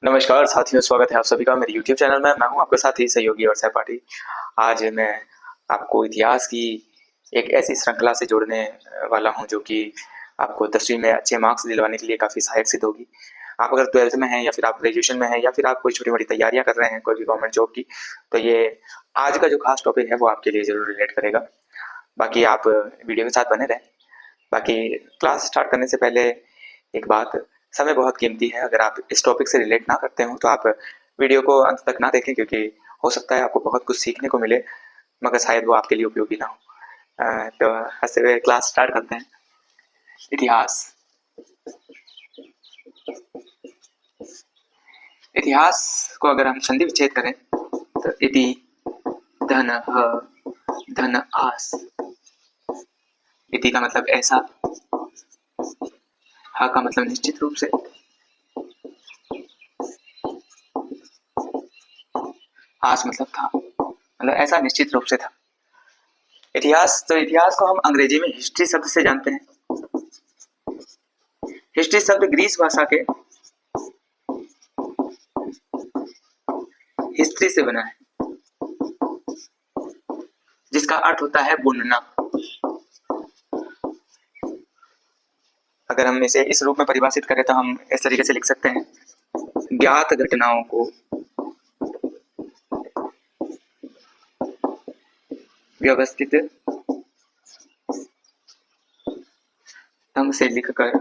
नमस्कार साथियों, स्वागत है आप सभी का मेरे YouTube चैनल में। मैं हूं आपके साथी सहयोगी और सहपाठी। आज मैं आपको इतिहास की एक ऐसी श्रृंखला से जोड़ने वाला हूं जो कि आपको 10वीं में अच्छे मार्क्स दिलवाने के लिए काफ़ी सहायक सिद्ध होगी। आप अगर 12th में हैं या फिर आप ग्रेजुएशन में हैं या फिर आप कोई छोटी-मोटी तैयारियां कर रहे हैं कोई भी गवर्नमेंट जॉब की, तो ये आज का जो खास टॉपिक है वो आपके लिए ज़रूर रिलेट करेगा। बाकी आप वीडियो के साथ बने रहें। बाकी क्लास स्टार्ट करने से पहले एक बात, समय बहुत कीमती है। अगर आप इस टॉपिक से रिलेट ना करते हो तो आप वीडियो को अंत तक ना देखें, क्योंकि हो सकता है आपको बहुत कुछ सीखने को मिले मगर शायद वो आपके लिए उपयोगी ना हो। तो हंसते हुए क्लास स्टार्ट करते हैं। इतिहास। इतिहास को अगर हम संधि विच्छेद करें तो इति धन धन आस। इति का मतलब ऐसा, हा का मतलब निश्चित रूप से, आस मतलब था, मतलब ऐसा निश्चित रूप से था। इतिहास, तो इतिहास को हम अंग्रेजी में हिस्ट्री शब्द से जानते हैं। हिस्ट्री शब्द ग्रीस भाषा के हिस्ट्री से बना है, जिसका अर्थ होता है बुनना। अगर हम इसे इस रूप में परिभाषित करें तो हम इस तरीके से लिख सकते हैं, ज्ञात घटनाओं को व्यवस्थित ढंग से लिखकर,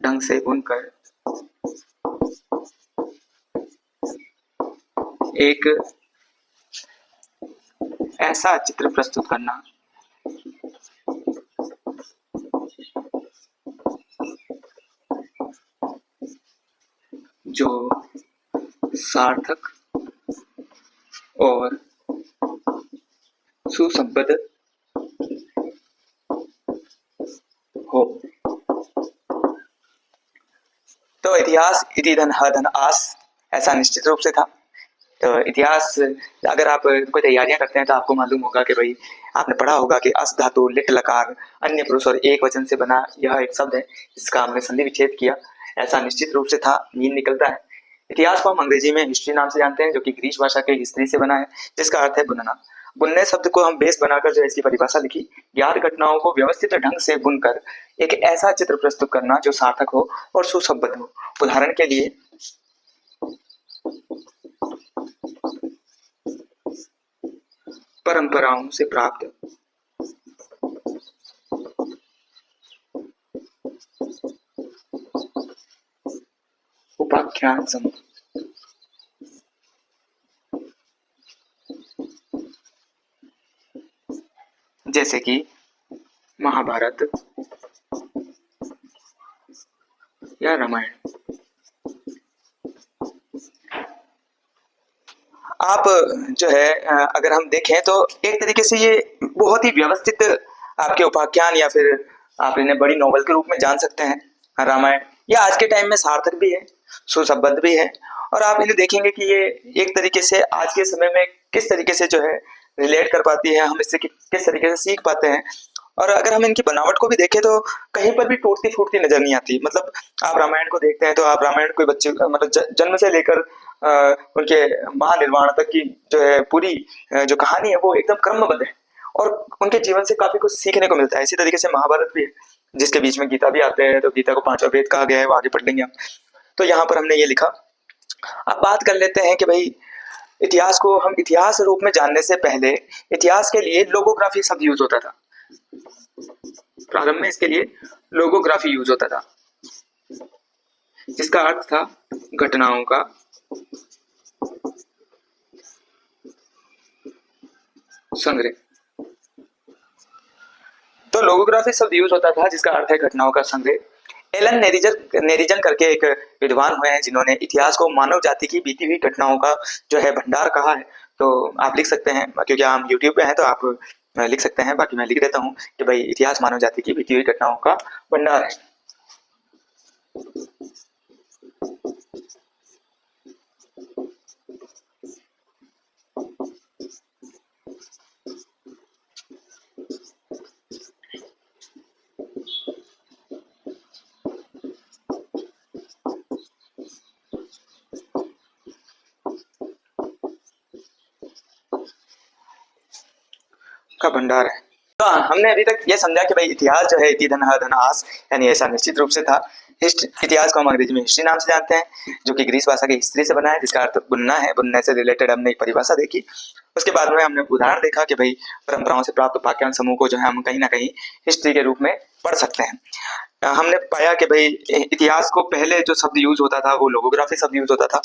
ढंग से बुनकर एक ऐसा चित्र प्रस्तुत करना जो सार्थक और सुसंबद्ध हो। तो इतिहास इति धन ह धन आस ऐसा निश्चित रूप से था। तो इतिहास, अगर आप कोई तैयारियां करते हैं तो आपको मालूम होगा कि भाई आपने पढ़ा होगा कि अस धातु लिट लकार अन्य पुरुष और एक वचन से बना यह एक शब्द है जिसका हमने संधि विच्छेद किया। ऐसा निश्चित रूप से था, मीन निकलता है। इतिहास को हम अंग्रेजी में हिस्ट्री नाम से जानते हैं, जो कि ग्रीस भाषा के हिस्ट्री से बना है, जिसका अर्थ है बुनना। बुनने शब्द को हम बेस बनाकर जो इसकी परिभाषा लिखी, ज्ञात घटनाओं को व्यवस्थित ढंग से बुनकर एक ऐसा चित्र प्रस्तुत करना जो सार्थक हो और सुसंबद्ध हो। उदाहरण के लिए, परंपराओं से प्राप्त उपाख्यान समूह, जैसे कि महाभारत या रामायण। आप जो है अगर हम देखें तो एक तरीके से ये बहुत ही व्यवस्थित आपके उपाख्यान या फिर आप इन्हें बड़ी नॉवल के रूप में जान सकते हैं। रामायण ये आज के टाइम में सार्थक भी है, सुसंबद्ध भी है, और आप इन्हें देखेंगे कि ये एक तरीके से आज के समय में किस तरीके से जो है रिलेट कर पाती है, हम इससे किस तरीके से सीख पाते हैं। और अगर हम इनकी बनावट को भी देखें तो कहीं पर भी टूटती फूटती नजर नहीं आती। मतलब आप रामायण को देखते हैं तो आप रामायण कोई बच्चे मतलब जन्म से लेकर उनके महानिर्वाण तक की जो है पूरी जो कहानी है वो एकदम क्रमबद्ध है, और उनके जीवन से काफी कुछ सीखने को मिलता है। इसी तरीके से महाभारत भी है, जिसके बीच में गीता भी आते हैं, तो गीता को पांचवा वेद कहा गया है, वो आगे पढ़ लेंगे हम। तो यहाँ पर हमने ये लिखा। अब बात कर लेते हैं कि भाई इतिहास को हम इतिहास रूप में जानने से पहले इतिहास के लिए लोगोग्राफी शब्द यूज होता था। प्रारंभ में इसके लिए लोगोग्राफी यूज होता था, जिसका अर्थ था घटनाओं का संग्रह। तो लोगोग्राफी शब्द यूज होता था जिसका अर्थ है घटनाओं का संग्रह। एलन नेरिजन करके एक विद्वान हुए हैं जिन्होंने इतिहास को मानव जाति की बीती हुई घटनाओं का जो है भंडार कहा है। तो आप लिख सकते हैं, क्योंकि हम यूट्यूब पे हैं तो आप लिख सकते हैं, बाकी मैं लिख देता हूँ कि भाई इतिहास मानव जाति की बीती हुई घटनाओं का भंडार है। का भंडार है। तो हमने अभी तक ये समझा कि भाई इतिहास जो है इति धनः धनास, यानी ऐसा निश्चित रूप से था। इतिहास को हम अंग्रेजी में हिस्ट्री नाम से जानते हैं, जो कि ग्रीस भाषा की हिस्ट्री से बना है, जिसका अर्थ बुनना है। बुनने से रिलेटेड हमने एक परिभाषा देखी। उसके बाद में हमने उदाहरण देखा कि भाई परंपराओं से प्राप्त वाक्यांश समूह को जो है हम कहीं ना कहीं हिस्ट्री के रूप में पढ़ सकते हैं। हमने पाया कि भाई इतिहास को पहले जो शब्द यूज होता था वो लोगोग्राफी शब्द यूज होता था,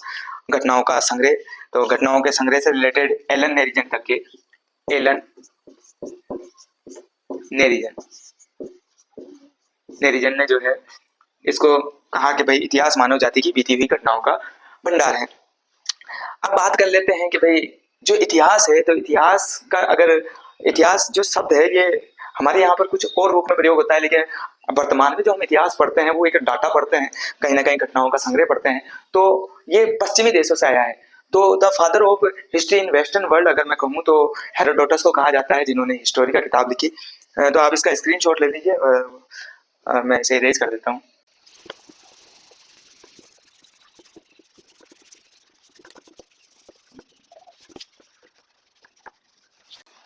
घटनाओं का संग्रह। तो घटनाओं के संग्रह से रिलेटेड एलन नेरिजन तक के, एलन नेरिजन ने जो है इसको कहा कि भाई इतिहास मानव जाति की बीती हुई घटनाओं का भंडार है। अब बात कर लेते हैं कि भाई जो इतिहास है, तो इतिहास का अगर इतिहास जो शब्द है ये हमारे यहाँ पर कुछ और रूप में प्रयोग होता है, लेकिन वर्तमान में जो हम इतिहास पढ़ते हैं वो एक डाटा पढ़ते हैं, कहीं ना कहीं घटनाओं का संग्रह पढ़ते हैं। तो ये पश्चिमी देशों से आया है। तो the father of history in western world अगर मैं कहूँ तो हेरोडोटस को कहा जाता है, जिन्होंने हिस्टोरी का किताब लिखी। तो आप इसका स्क्रीनशॉट ले लीजिए और मैं इसे इरेज कर देता हूँ।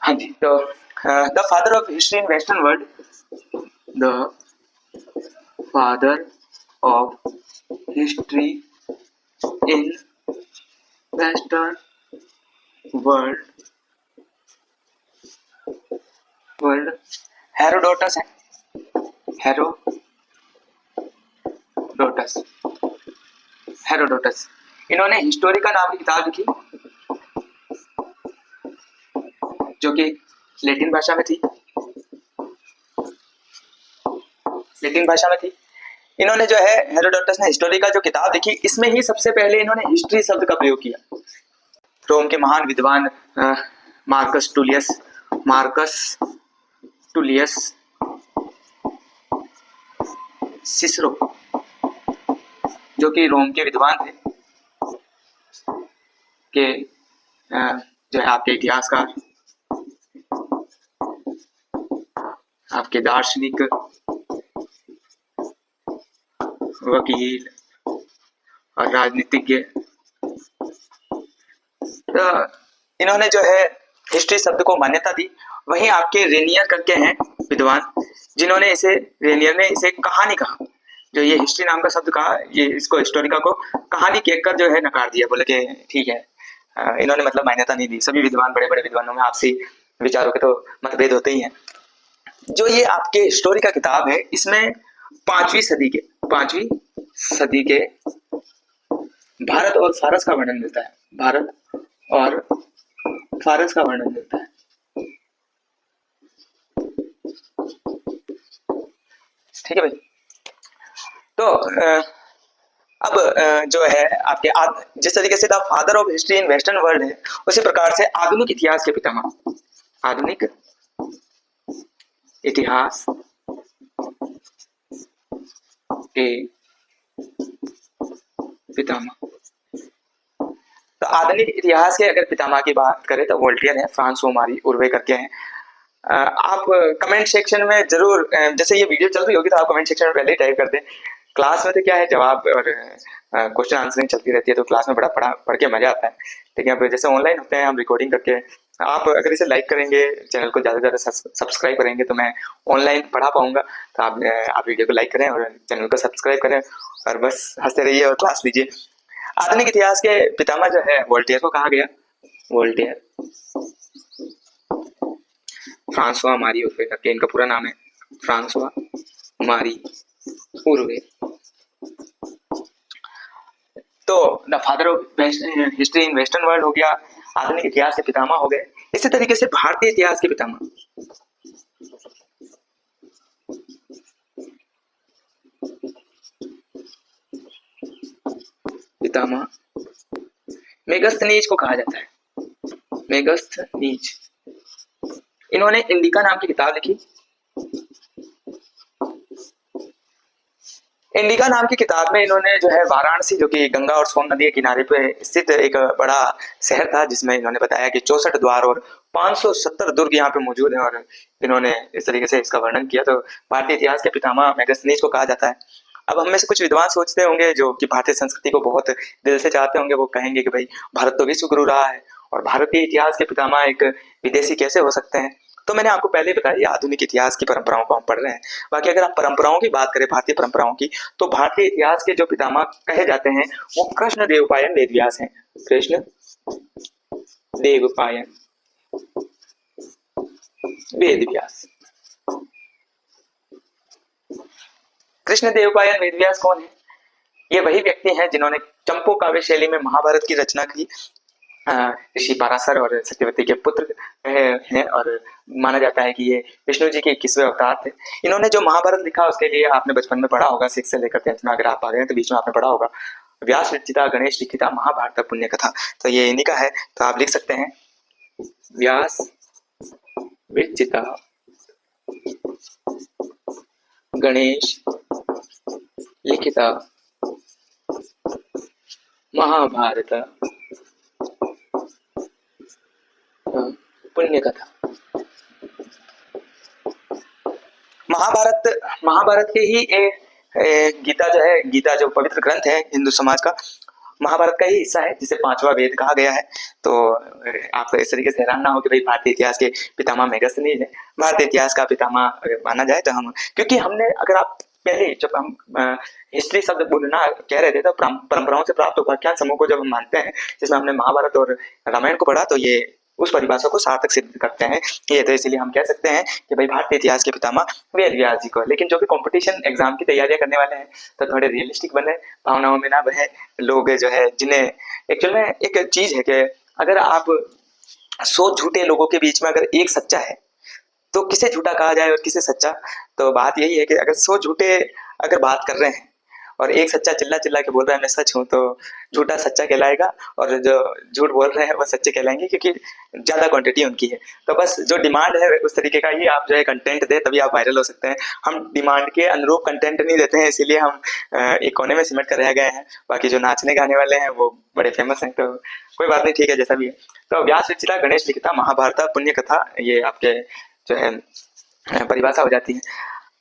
हाँ जी, तो the father of history in western world, the father of history in western world Herodotus है। हेरोडोटस इन्होंने हिस्टोरिका नाम की किताब लिखी, जो कि लैटिन भाषा में थी। इन्होंने जो है हेरोडोटस ने हिस्टोरिका जो किताब लिखी, इसमें ही सबसे पहले इन्होंने हिस्ट्री शब्द का प्रयोग किया। रोम के महान विद्वान मार्कस टूलियस सिसरो, जो कि रोम के विद्वान थे, के जो है आपके इतिहासकार, आपके दार्शनिक, वकील और राजनीतिज्ञ। तो इन्होंने जो है हिस्ट्री शब्द को मान्यता दी। वहीं आपके रेनियर करके हैं विद्वान, जिन्होंने रेनियर ने इसे कहानी कहा। जो ये हिस्ट्री नाम का शब्द कहा, ये इसको हिस्टोरिका को कहानी कहकर जो है नकार दिया, बोले कि ठीक है, इन्होंने मतलब मान्यता नहीं दी। सभी विद्वान, बड़े बड़े विद्वानों में आपसी विचारों के तो मतभेद होते ही हैं। जो ये आपके हिस्टोरी का किताब है, इसमें 5वीं सदी के भारत और फारस का वर्णन मिलता है। ठीक है भाई। तो अब जो है आपके जिस तरीके से the father of history in western world है, उसी प्रकार से आधुनिक इतिहास के पितामह, तो आधुनिक इतिहास के अगर पितामह की बात करें तो वोल्टेयर है, फ्रांसोआ मारी उर्वे करके हैं। आप कमेंट सेक्शन में जरूर, जैसे ये वीडियो चल रही होगी तो आप कमेंट सेक्शन में पहले ही टाइप कर दें। क्लास में तो क्या है, जवाब और क्वेश्चन आंसरिंग चलती रहती है, तो क्लास में बड़ा पढ़ के मजा आता है। लेकिन अब जैसे ऑनलाइन होते हैं, हम रिकॉर्डिंग करके, आप अगर इसे लाइक करेंगे, चैनल को ज़्यादा से ज़्यादा सब्सक्राइब करेंगे, तो मैं ऑनलाइन पढ़ा पाऊंगा। तो आप वीडियो को लाइक करें और चैनल को सब्सक्राइब करें और बस हंसते रहिए और क्लास लीजिए। आधुनिक इतिहास के पितामह जो है वोल्टेयर को कहा गया। वोल्टेयर, फ्रांसोआ मारी उर्वे करके इनका पूरा नाम है, फ्रांसोआ मारी उर्वे। तो the father of history in western world हो गया, आधुनिक इतिहास के पितामह हो गए। इसी तरीके से भारतीय इतिहास के पितामह, मेगस्थनीज को कहा जाता है, मेगस्थनीज। इन्होंने इंडिका नाम की किताब लिखी। इंडिका नाम की किताब में इन्होंने जो है वाराणसी, जो कि गंगा और सोन नदी के किनारे पे स्थित एक बड़ा शहर था, जिसमें इन्होंने बताया कि 64 द्वार और 570 दुर्ग यहाँ पे मौजूद हैं, और इन्होंने इस तरीके से इसका वर्णन किया। तो भारतीय इतिहास के पितामह मेगस्थनीज को कहा जाता है। अब हम में से कुछ विद्वान सोचते होंगे जो कि भारतीय संस्कृति को बहुत दिल से चाहते होंगे, वो कहेंगे कि भाई भारत तो विश्व गुरु रहा है और भारतीय इतिहास के पितामह एक विदेशी कैसे हो सकते हैं। तो मैंने आपको पहले बताया ये आधुनिक इतिहास की परंपराओं को हम पढ़ रहे हैं। बाकी अगर आप परंपराओं की बात करें, भारतीय परंपराओं की, तो भारतीय इतिहास के जो पितामह कहे जाते हैं वो कृष्णदेवपायन वेदव्यास हैं। कृष्ण देवपायन वेदव्यास। कृष्णदेवपायन वेदव्यास कौन है? ये वही व्यक्ति हैं जिन्होंने चंपू काव्य शैली में महाभारत की रचना की। ऋषि पराशर और सत्यवती के पुत्र हैं और माना जाता है कि ये विष्णु जी के 21वें अवतार थे। इन्होंने जो महाभारत लिखा उसके लिए आपने बचपन में पढ़ा होगा, 6 से लेकर 10th में अगर आप आ गए तो बीच में आपने पढ़ा होगा व्यास विरचिता गणेश लिखिता महाभारत पुण्य कथा, तो ये इन्हीं का है। तो आप लिख सकते हैं व्यास विरचिता गणेश लिखिता महाभारत पुण्य कथा। महाभारत के ही गीता जो है, गीता जो पवित्र ग्रंथ है हिंदू समाज का, महाभारत का ही हिस्सा है जिसे 5वां वेद कहा गया है। तो आप इस तरीके से हैरान ना हो कि भाई भारतीय इतिहास के पितामह मेगस्थनीज है। भारतीय इतिहास का पितामह अगर माना जाए तो हम, क्योंकि हमने, अगर आप पहले जब हम हिस्ट्री शब्द बोलना कह रहे थे तो परंपराओं से प्राप्त उपाख्यान समूह को जब हम मानते हैं, जिसमें हमने महाभारत और रामायण को पढ़ा, तो ये उस परिभाषा को सार्थक सिद्ध करते हैं ये। तो इसलिए हम कह सकते हैं कि भाई भारतीय इतिहास के पितामह वेद व्यास जी को। लेकिन जो भी कंपटीशन एग्जाम की तैयारियां करने वाले हैं तो थोड़े रियलिस्टिक बने, भावनाओं में ना बहे लोग जो है, जिन्हें एक्चुअल में एक चीज है कि अगर आप 100 झूठे लोगों के बीच में अगर एक सच्चा है तो किसे झूठा कहा जाए और किसे सच्चा? तो बात यही है कि अगर 100 झूठे अगर बात कर रहे हैं और एक सच्चा चिल्ला चिल्ला के बोल रहा है मैं सच हूं, तो झूठा सच्चा कहलाएगा और जो झूठ बोल रहे हैं वो सच्चे कहलाएंगे, क्योंकि ज्यादा क्वांटिटी उनकी है। तो बस जो डिमांड है उस तरीके का ही आप जो है कंटेंट दे, तभी आप वायरल हो सकते हैं। हम डिमांड के अनुरूप कंटेंट नहीं देते हैं, इसीलिए हम एक कोने में सिमट कर रह गए हैं। बाकी जो नाचने गाने वाले हैं वो बड़े फेमस हैं, तो कोई बात नहीं, ठीक है जैसा भी है। तो व्यास विरचिता गणेश लिखिता महाभारत पुण्य कथा, ये आपके जो है परिभाषा हो जाती है।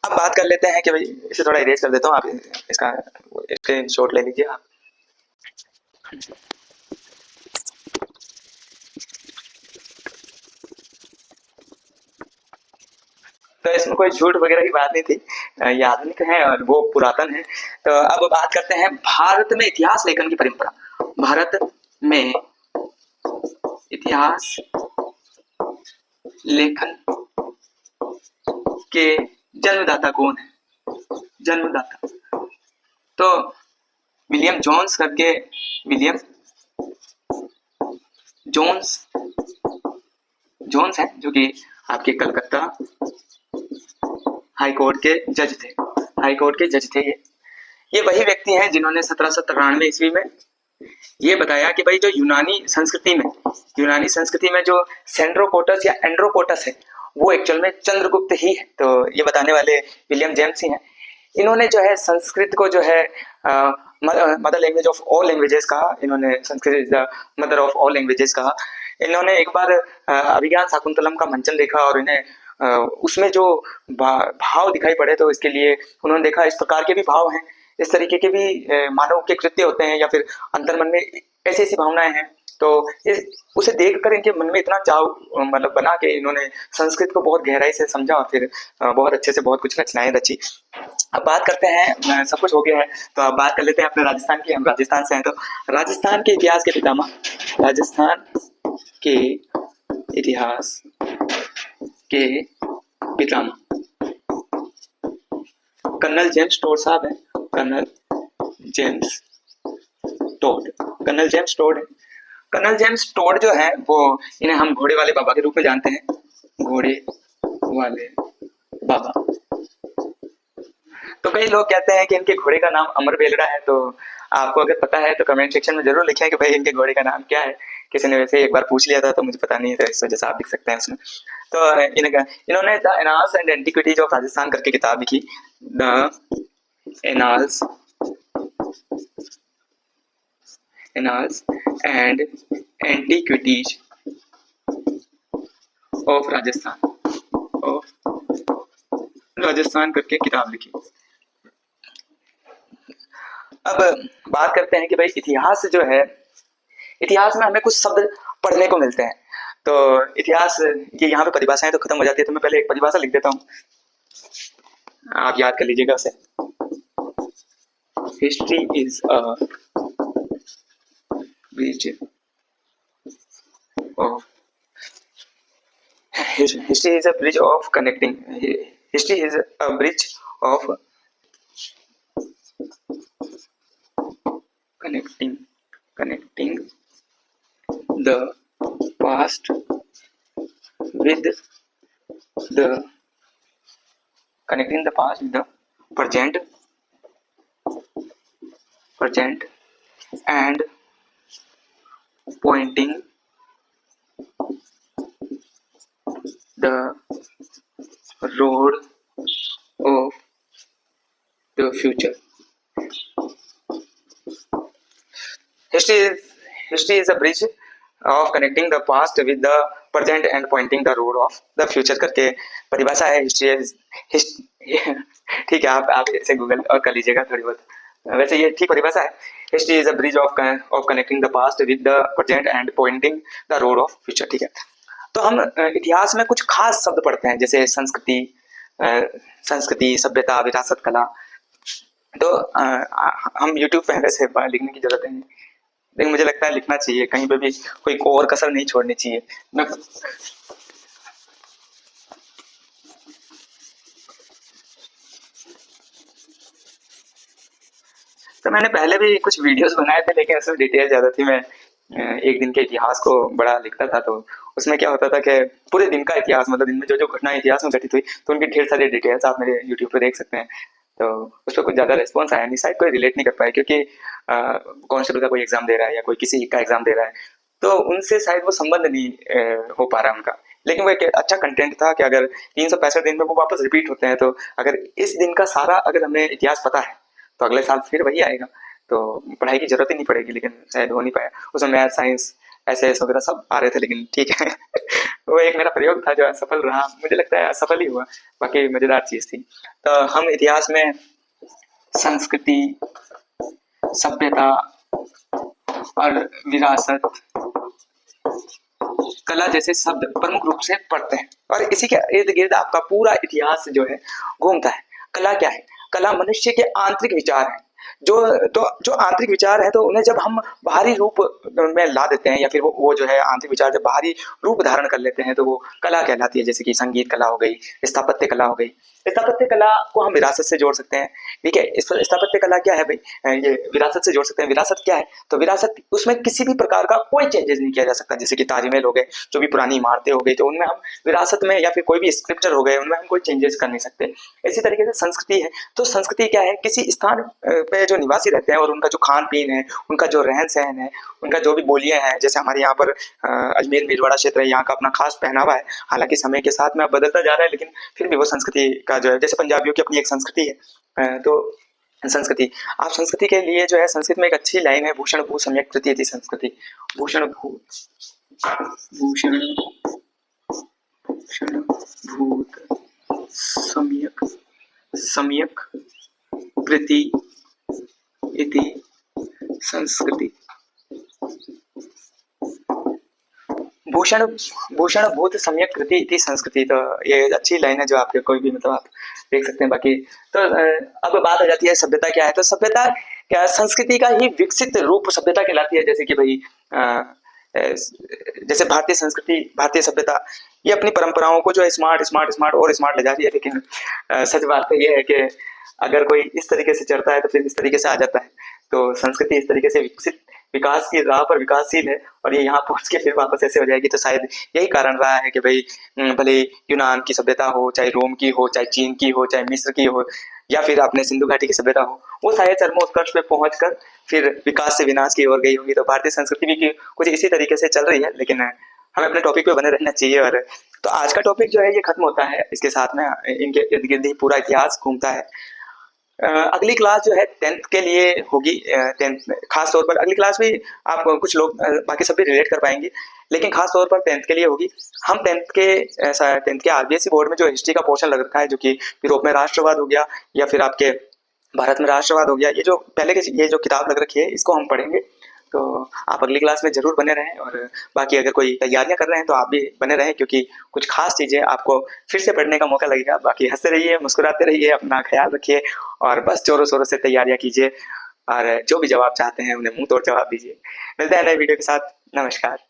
अब बात कर लेते हैं कि भाई इसे थोड़ा इरेज कर देता हूँ, आप इसका स्क्रीनशॉट ले लीजिए आप। तो इसमें कोई झूठ वगैरह की बात नहीं थी, ये आधुनिक है और वो पुरातन है। तो अब बात करते हैं भारत में इतिहास लेखन की परंपरा। भारत में इतिहास लेखन के जन्मदाता कौन है? जन्मदाता तो विलियम जोन्स करके, विलियम जोन्स हैं, जो कि आपके कलकत्ता हाई कोर्ट के जज थे। हाई कोर्ट के जज थे ये वही व्यक्ति हैं जिन्होंने 1793 ईस्वी में ये बताया कि भाई जो यूनानी संस्कृति में जो सेंड्रोकोटस या एंड्रोकोटस है वो एक्चुअल में चंद्रगुप्त ही है। तो ये बताने वाले विलियम जेम्स ही हैं। इन्होंने जो है संस्कृत को जो है mother language of all languages कहा। इन्होंने Sanskrit is the mother of all languages कहा। इन्होंने एक बार अभिज्ञान शाकुंतलम का मंचन देखा और इन्हें उसमें जो भाव दिखाई पड़े, तो इसके लिए उन्होंने देखा इस प्रकार के भी भाव हैं, इस तरीके के भी मानव के कृत्य होते हैं, या फिर अंतर्मन में ऐसी ऐसी भावनाएं हैं। तो उसे देखकर इनके मन में इतना चाव मतलब बना के इन्होंने संस्कृत को बहुत गहराई से समझा और फिर बहुत अच्छे से बहुत कुछ रचनाएं रची। अब बात करते हैं, सब कुछ हो गया है तो अब बात कर लेते हैं अपने राजस्थान की। हम राजस्थान से हैं तो राजस्थान के इतिहास के पितामह, राजस्थान के इतिहास के पितामह कर्नल जेम्स टोड साहब हैं। कर्नल जेम्स टोड जो है वो, इन्हें हम घोड़े वाले बाबा के रूप में जानते हैं। घोड़े वाले बाबा। तो कई लोग कहते हैं कि इनके घोड़े का नाम अमर बेलड़ा है। तो आपको अगर पता है तो कमेंट सेक्शन में जरूर लिखें कि भाई इनके घोड़े का नाम क्या है। किसी ने वैसे एक बार पूछ लिया था तो मुझे पता नहीं है, तो इस वजह से आप लिख सकते हैं उसमें। तो इन्होंने the annals and antiquities of Rajasthan करके किताब लिखी। The annals and antiquities of Rajasthan करके किताब लिखी। अब बात करते हैं कि भाई इतिहास जो है, इतिहास में हमें कुछ शब्द पढ़ने को मिलते हैं। तो इतिहास की यहाँ पे परिभाषाएं तो खत्म हो जाती है, तो मैं पहले एक परिभाषा लिख देता हूँ, आप याद कर लीजिएगा उसे। History is a bridge of history is a bridge of connecting history is a bridge of connecting the past with the present and pointing the road of the future. History is a bridge of connecting the past with the present and pointing the road of the future करके परिभाषा है history. ठीक है, आप इसे Google और कर लीजिएगा थोड़ी बहुत, वैसे ये ठीक परिभाषा है। History is a bridge of connecting the past with the present and Poynting the road of future. ठीक है, तो हम इतिहास में कुछ खास शब्द पढ़ते हैं, जैसे संस्कृति, सभ्यता, विरासत, कला। तो हम YouTube पे वैसे लिखने की जरूरत नहीं, लेकिन मुझे लगता है लिखना चाहिए, कहीं पे भी कोई और कसर नहीं छोड़नी चाहिए। तो मैंने पहले भी कुछ वीडियोस बनाए थे, लेकिन उसमें डिटेल ज़्यादा थी। मैं एक दिन के इतिहास को बड़ा लिखता था, तो उसमें क्या होता था कि पूरे दिन का इतिहास, मतलब दिन में जो जो घटना इतिहास में घटित हुई, तो उनकी ढेर सारी डिटेल्स आप मेरे यूट्यूब पे देख सकते हैं। तो उस पर कुछ ज़्यादा रिस्पॉन्स आया नहीं, शायद कोई रिलेट नहीं कर पाया, क्योंकि कांस्टेबल का कोई एग्जाम दे रहा है या कोई किसी का एग्जाम दे रहा है, तो उनसे शायद वो संबंध नहीं हो पा रहा उनका। लेकिन वो एक अच्छा कंटेंट था कि अगर 365 दिन में वो वापस रिपीट होते हैं, तो अगर इस दिन का सारा अगर हमें इतिहास पता है तो अगले साल फिर वही आएगा, तो पढ़ाई की जरूरत ही नहीं पड़ेगी। लेकिन शायद हो नहीं पाया, उसमें मैथ, साइंस, ऐसे वगैरह सब आ रहे थे, लेकिन ठीक है। वो एक मेरा प्रयोग था जो असफल रहा, मुझे लगता है असफल ही हुआ, बाकी मजेदार चीज थी। तो हम इतिहास में संस्कृति, सभ्यता और विरासत, कला जैसे शब्द प्रमुख रूप से पढ़ते हैं, और इसी के इर्द गिर्द आपका पूरा इतिहास जो है घूमता है। कला क्या है? कला मनुष्य के आंतरिक विचार हैं, जो आंतरिक विचार है, तो उन्हें जब हम बाहरी रूप में ला देते हैं, या फिर वो जो है आंतरिक विचार जब बाहरी रूप धारण कर लेते हैं, तो वो कला कहलाती है। जैसे कि संगीत कला हो गई, स्थापत्य कला हो गई। स्थापत्य कला को हम विरासत से जोड़ सकते हैं। ठीक है, इस स्थापत्य कला क्या है भाई, ये विरासत से जोड़ सकते हैं। विरासत क्या है? तो विरासत, उसमें किसी भी प्रकार का कोई चेंजेस नहीं किया जा सकता। जैसे कि ताजमहल हो गए, जो भी पुरानी इमारतें हो गई, तो उनमें हम विरासत में, या फिर कोई भी स्क्रिप्चर हो गए, उनमें हम कोई चेंजेस कर नहीं सकते। इसी तरीके से संस्कृति है, तो संस्कृति क्या है? किसी स्थान पे जो निवासी रहते हैं और उनका जो खान पीन है, उनका जो रहन सहन है, उनका जो भी बोलियां हैं, जैसे हमारे यहाँ पर अजमेर भीलवाड़ा क्षेत्र है, यहाँ का अपना खास पहनावा है। हालांकि समय के साथ में अब बदलता जा रहा है, लेकिन फिर भी वो संस्कृति का जो है, जैसे पंजाबियों की अपनी एक संस्कृति है, तो संस्कृति, आप संस्कृति के लिए जो है, संस्कृत में एक अच्छी लाइन है, भूषण भू सम्यक प्रति थी संस्कृति। भूषण भूत सम्यक प्रति इति संस्कृति। भूषण भूत सम्यक कृति इति संस्कृति, तो ये अच्छी लाइन है जो आपके कोई भी, मतलब आप देख सकते हैं। बाकी तो अब बात आ जाती है सभ्यता क्या है। तो सभ्यता क्या, संस्कृति का ही विकसित रूप सभ्यता कहलाती है। जैसे कि भाई जैसे भारतीय संस्कृति, भारतीय सभ्यता, ये अपनी परंपराओं को जो है स्मार्ट और स्मार्ट ले जा रही है। लेकिन सच बात तो ये है कि अगर कोई इस तरीके से चढ़ता है तो फिर इस तरीके से आ जाता है। तो संस्कृति इस तरीके से विकास की राह पर विकासशील है, और ये यहाँ पहुंच के फिर वापस ऐसे हो जाएगी। तो शायद यही कारण रहा है कि भाई भले यूनान की सभ्यता हो, चाहे रोम की हो, चाहे चीन की हो, चाहे मिस्र की हो, या फिर अपने सिंधु घाटी की सभ्यता हो, वो शायद चरमोत्कर्ष पे पहुंचकर फिर विकास से विनाश की ओर गई होगी। तो भारतीय संस्कृति भी कुछ इसी तरीके से चल रही है, लेकिन हमें अपने टॉपिक पे बने रहना चाहिए। और तो आज का टॉपिक जो है ये खत्म होता है, इसके साथ में इनके इर्द गिर्द ही पूरा इतिहास घूमता है। अगली क्लास जो है 10th के लिए होगी। 10th खास तौर पर अगली क्लास भी आप कुछ लोग, बाकी सब भी रिलेट कर पाएंगे, लेकिन खास तौर पर 10th के लिए होगी। हम 10th के आरबीएसई बोर्ड में जो हिस्ट्री का पोर्शन लग रखा है, जो कि यूरोप में राष्ट्रवाद हो गया या फिर आपके भारत में राष्ट्रवाद हो गया, ये जो पहले के ये जो किताब लग रखी है, इसको हम पढ़ेंगे। तो आप अगली क्लास में ज़रूर बने रहें, और बाकी अगर कोई तैयारियां कर रहे हैं तो आप भी बने रहें, क्योंकि कुछ खास चीज़ें आपको फिर से पढ़ने का मौका लगेगा। बाकी हंसते रहिए, मुस्कुराते रहिए, अपना ख्याल रखिए और बस जोरों शोरों से तैयारियां कीजिए, और जो भी जवाब चाहते हैं उन्हें मुंह तोड़ जवाब दीजिए। मिलते हैं नए वीडियो के साथ। नमस्कार।